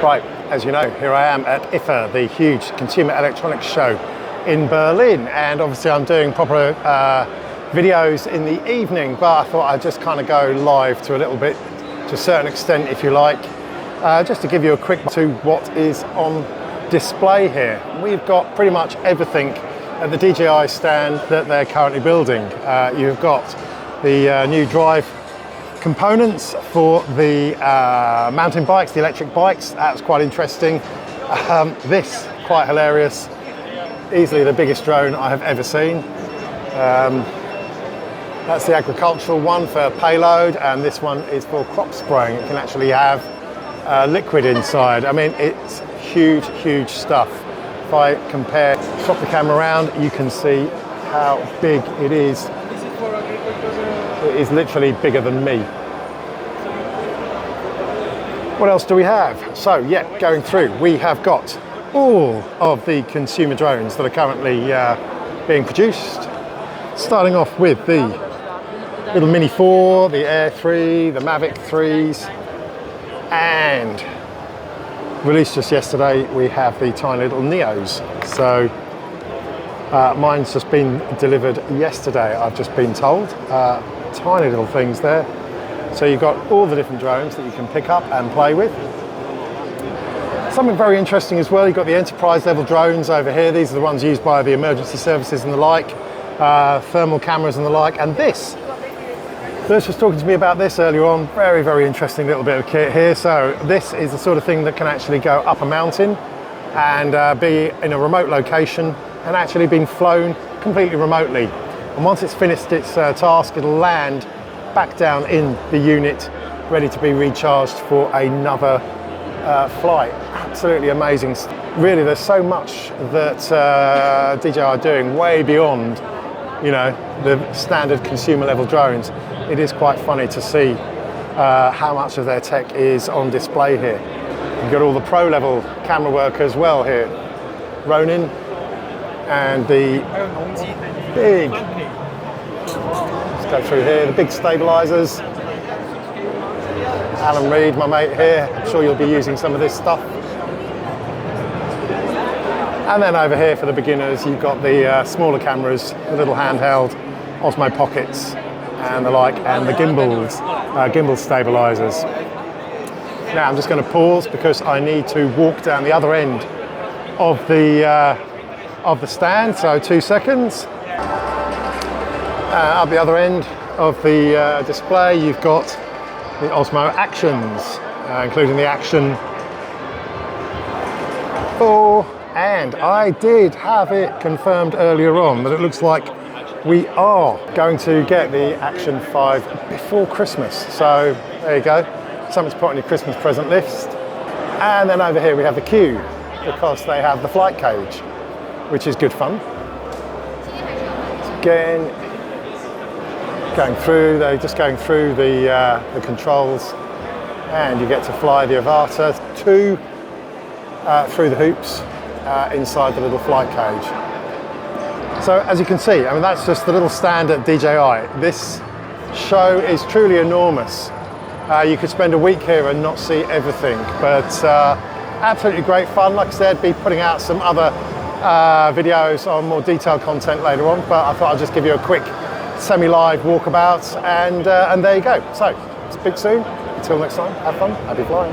Right, as you know, here I am at IFA, the huge Consumer Electronics Show in Berlin, and obviously I'm doing proper videos in the evening, but I thought I'd just kind of go live to a little bit, to a certain extent if you like, just to give you a quick to what is on display here. We've got pretty much everything at the DJI stand that they're currently building. You've got the new drive components for the mountain bikes, the electric bikes. That's quite interesting. This, quite hilarious. Easily the biggest drone I have ever seen. That's the agricultural one for payload, and this one is for crop spraying. It can actually have liquid inside. I mean, it's huge, huge stuff. If I compare, swap the camera around, you can see how big it is. It is literally bigger than me. What else do we have? So yeah, going through, we have got all of the consumer drones that are currently being produced. Starting off with the little Mini 4, the Air 3, the Mavic 3s, and released just yesterday, we have the tiny little Neos. So mine's just been delivered yesterday, I've just been told. Tiny little things there. So you've got all the different drones that you can pick up and play with. Something very interesting as well, you've got the enterprise level drones over here. These are the ones used by the emergency services and the like, thermal cameras and the like. And this, Lewis was talking to me about this earlier on. Very, very interesting little bit of kit here. So this is the sort of thing that can actually go up a mountain and be in a remote location and actually being flown completely remotely. And once it's finished its task, it'll land back down in the unit, ready to be recharged for another flight. Absolutely amazing. Really, there's so much that DJI are doing way beyond, you know, the standard consumer level drones. It is quite funny to see how much of their tech is on display here. You've got all the pro level camera work as well here. Ronin and the big, let's go through here, the big stabilizers. Alan Reed, my mate here, I'm sure you'll be using some of this stuff. And then over here for the beginners, you've got the smaller cameras, the little handheld Osmo Pockets and the like, and the gimbal stabilizers. Now I'm just going to pause because I need to walk down the other end of the stand, so 2 seconds. At the other end of the display, you've got the Osmo Actions, including the Action 4, and I did have it confirmed earlier on that it looks like we are going to get the Action 5 before Christmas. So there you go, something to put on your Christmas present list. And then over here we have the Q, because they have the flight cage, which is good fun. Again, they're just going through the controls, and you get to fly the Avata through the hoops inside the little flight cage. So as you can see, I mean, that's just the little stand at DJI. This show is truly enormous. You could spend a week here and not see everything, but absolutely great fun. Like I said, be putting out some other videos on more detailed content later on, but I thought I'd just give you a quick semi-live walkabout, and there you go. So, speak soon. Until next time, have fun, happy flying.